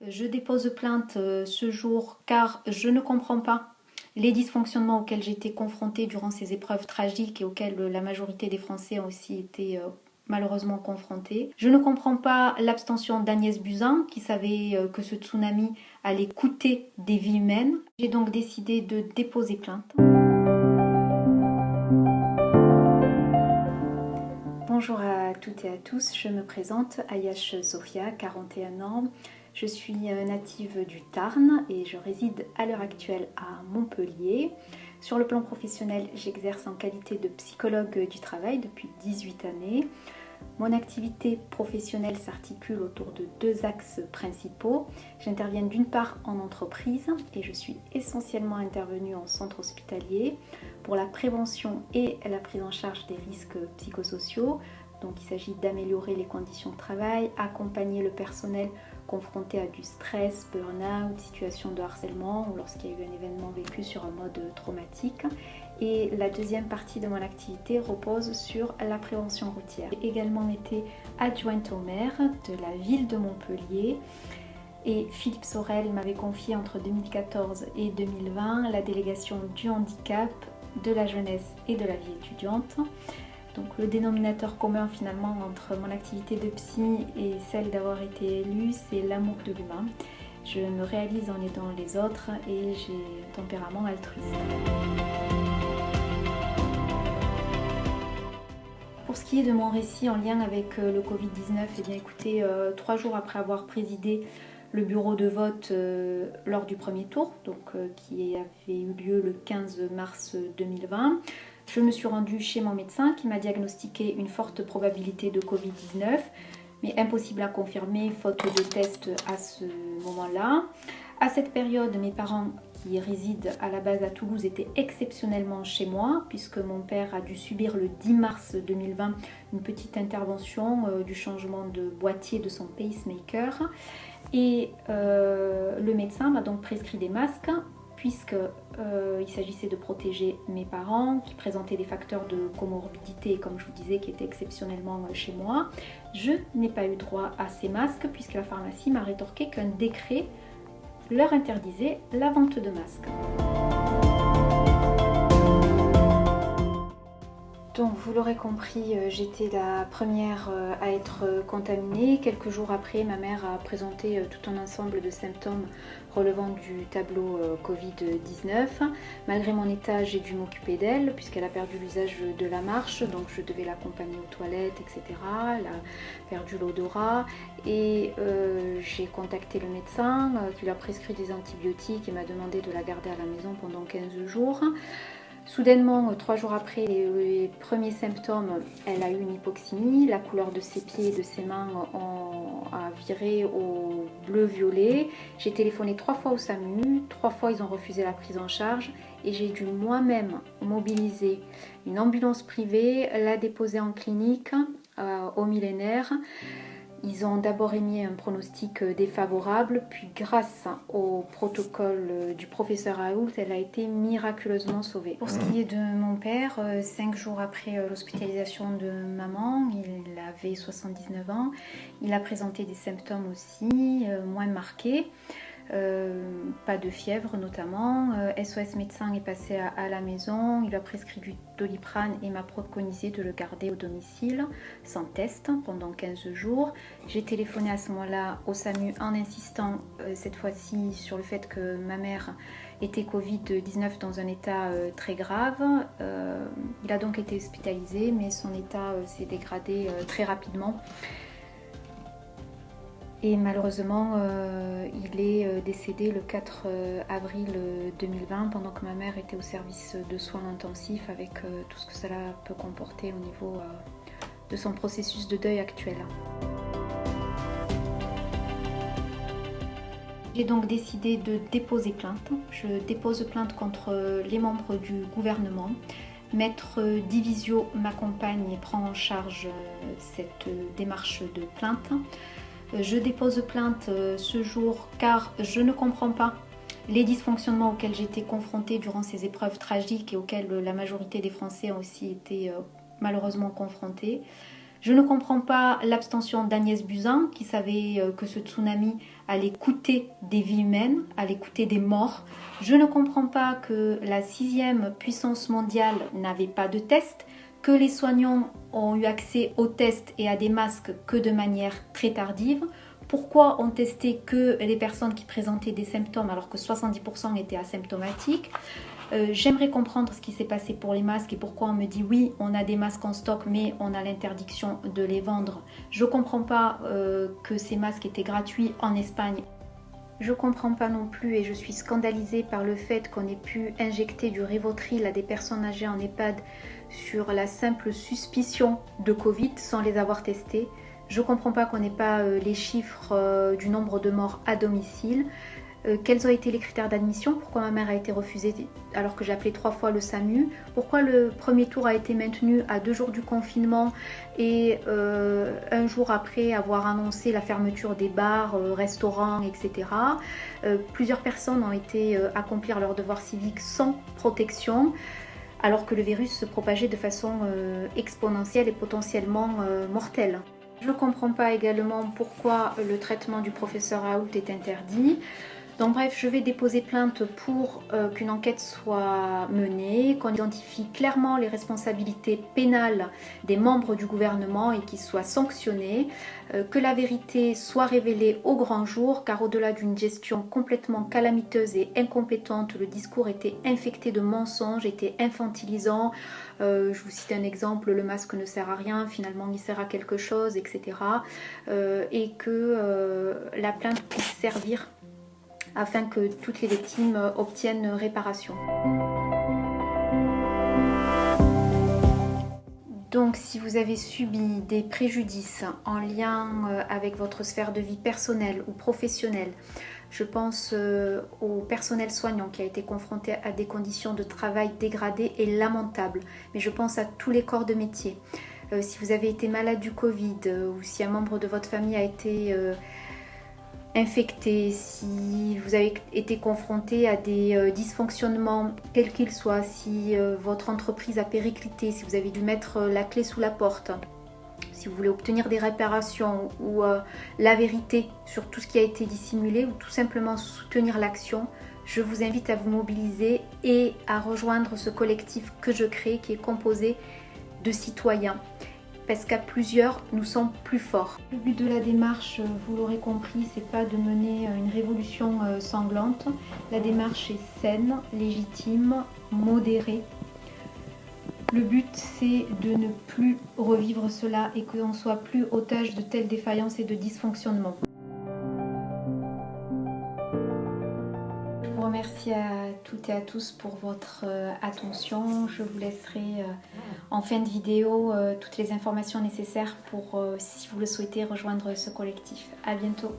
Je dépose plainte ce jour car je ne comprends pas les dysfonctionnements auxquels j'ai été confrontée durant ces épreuves tragiques et auxquels la majorité des Français ont aussi été malheureusement confrontés. Je ne comprends pas l'abstention d'Agnès Buzyn qui savait que ce tsunami allait coûter des vies humaines. J'ai donc décidé de déposer plainte. Bonjour à toutes et à tous, je me présente, Ayash Sofia, 41 ans. Je suis native du Tarn et je réside à l'heure actuelle à Montpellier. Sur le plan professionnel, j'exerce en qualité de psychologue du travail depuis 18 années. Mon activité professionnelle s'articule autour de deux axes principaux. J'interviens d'une part en entreprise et je suis essentiellement intervenue en centre hospitalier pour la prévention et la prise en charge des risques psychosociaux. Donc il s'agit d'améliorer les conditions de travail, accompagner le personnel confronté à du stress, burn-out, situation de harcèlement ou lorsqu'il y a eu un événement vécu sur un mode traumatique. Et la deuxième partie de mon activité repose sur la prévention routière. J'ai également été adjointe au maire de la ville de Montpellier et Philippe Sorel m'avait confié entre 2014 et 2020 la délégation du handicap, de la jeunesse et de la vie étudiante. Donc le dénominateur commun finalement entre mon activité de psy et celle d'avoir été élue, c'est l'amour de l'humain. Je me réalise en aidant les autres et j'ai un tempérament altruiste. Pour ce qui est de mon récit en lien avec le Covid-19, eh bien écoutez, 3 jours après avoir présidé le bureau de vote lors du premier tour, qui avait eu lieu le 15 mars 2020, je me suis rendue chez mon médecin qui m'a diagnostiqué une forte probabilité de Covid-19, mais impossible à confirmer faute de tests à ce moment-là. À cette période, mes parents qui résident à la base à Toulouse étaient exceptionnellement chez moi puisque mon père a dû subir le 10 mars 2020 une petite intervention du changement de boîtier de son pacemaker et le médecin m'a donc prescrit des masques puisqu'il s'agissait de protéger mes parents qui présentaient des facteurs de comorbidité, comme je vous disais, qui étaient exceptionnellement chez moi. Je n'ai pas eu droit à ces masques puisque la pharmacie m'a rétorqué qu'un décret leur interdisait la vente de masques. Donc vous l'aurez compris, j'étais la première à être contaminée. Quelques jours après, ma mère a présenté tout un ensemble de symptômes relevant du tableau Covid-19. Malgré mon état, j'ai dû m'occuper d'elle puisqu'elle a perdu l'usage de la marche, donc je devais l'accompagner aux toilettes, etc. Elle a perdu l'odorat et j'ai contacté le médecin qui lui a prescrit des antibiotiques et m'a demandé de la garder à la maison pendant 15 jours. Soudainement, 3 jours après les premiers symptômes, elle a eu une hypoxémie. La couleur de ses pieds et de ses mains a viré au bleu-violet. J'ai téléphoné 3 fois au SAMU. 3 fois, ils ont refusé la prise en charge. Et j'ai dû moi-même mobiliser une ambulance privée, la déposer en clinique au Millénaire. Ils ont d'abord émis un pronostic défavorable, puis grâce au protocole du professeur Raoult, elle a été miraculeusement sauvée. Pour ce qui est de mon père, 5 jours après l'hospitalisation de maman, il avait 79 ans, il a présenté des symptômes aussi moins marqués. Pas de fièvre notamment. SOS médecin est passé à la maison, il a prescrit du Doliprane et m'a préconisé de le garder au domicile sans test pendant 15 jours. J'ai téléphoné à ce moment-là au SAMU en insistant cette fois-ci sur le fait que ma mère était Covid-19 dans un état très grave. Il a donc été hospitalisé mais son état s'est dégradé très rapidement. Et malheureusement, il est décédé le 4 avril 2020 pendant que ma mère était au service de soins intensifs avec tout ce que cela peut comporter au niveau de son processus de deuil actuel. J'ai donc décidé de déposer plainte. Je dépose plainte contre les membres du gouvernement. Maître Divisio m'accompagne et prend en charge cette démarche de plainte. Je dépose plainte ce jour car je ne comprends pas les dysfonctionnements auxquels j'ai été confrontée durant ces épreuves tragiques et auxquels la majorité des Français ont aussi été malheureusement confrontés. Je ne comprends pas l'abstention d'Agnès Buzyn qui savait que ce tsunami allait coûter des vies humaines, allait coûter des morts. Je ne comprends pas que la 6e puissance mondiale n'avait pas de tests, que les soignants ont eu accès aux tests et à des masques que de manière très tardive. Pourquoi on testait que les personnes qui présentaient des symptômes alors que 70% étaient asymptomatiques? J'aimerais comprendre ce qui s'est passé pour les masques et pourquoi on me dit oui, on a des masques en stock mais on a l'interdiction de les vendre. Je ne comprends pas que ces masques étaient gratuits en Espagne. Je ne comprends pas non plus et je suis scandalisée par le fait qu'on ait pu injecter du Rivotril à des personnes âgées en EHPAD sur la simple suspicion de Covid sans les avoir testées. Je ne comprends pas qu'on n'ait pas les chiffres du nombre de morts à domicile. Quels ont été les critères d'admission? Pourquoi ma mère a été refusée alors que j'ai appelé 3 fois le SAMU? Pourquoi le premier tour a été maintenu à 2 jours du confinement et un jour après avoir annoncé la fermeture des bars, restaurants, etc. Plusieurs personnes ont été accomplir leurs devoirs civiques sans protection alors que le virus se propageait de façon exponentielle et potentiellement mortelle. Je ne comprends pas également pourquoi le traitement du professeur Raoult est interdit. Donc bref, je vais déposer plainte pour qu'une enquête soit menée, qu'on identifie clairement les responsabilités pénales des membres du gouvernement et qu'ils soient sanctionnés, que la vérité soit révélée au grand jour, car au-delà d'une gestion complètement calamiteuse et incompétente, le discours était infecté de mensonges, était infantilisant. Je vous cite un exemple, le masque ne sert à rien, finalement il sert à quelque chose, etc. Et que la plainte puisse servir afin que toutes les victimes obtiennent réparation. Donc si vous avez subi des préjudices en lien avec votre sphère de vie personnelle ou professionnelle, je pense au personnel soignant qui a été confronté à des conditions de travail dégradées et lamentables, mais je pense à tous les corps de métier. Si vous avez été malade du Covid ou si un membre de votre famille a été infecté, si vous avez été confronté à des dysfonctionnements quels qu'ils soient, si votre entreprise a périclité, si vous avez dû mettre la clé sous la porte, si vous voulez obtenir des réparations ou la vérité sur tout ce qui a été dissimulé ou tout simplement soutenir l'action, je vous invite à vous mobiliser et à rejoindre ce collectif que je crée qui est composé de citoyens. Parce qu'à plusieurs, nous sommes plus forts. Le but de la démarche, vous l'aurez compris, c'est pas de mener une révolution sanglante. La démarche est saine, légitime, modérée. Le but, c'est de ne plus revivre cela et qu'on ne soit plus otage de telles défaillances et de dysfonctionnements. Je vous remercie à toutes et à tous pour votre attention. Je vous laisserai en fin de vidéo toutes les informations nécessaires pour, si vous le souhaitez, rejoindre ce collectif. À bientôt.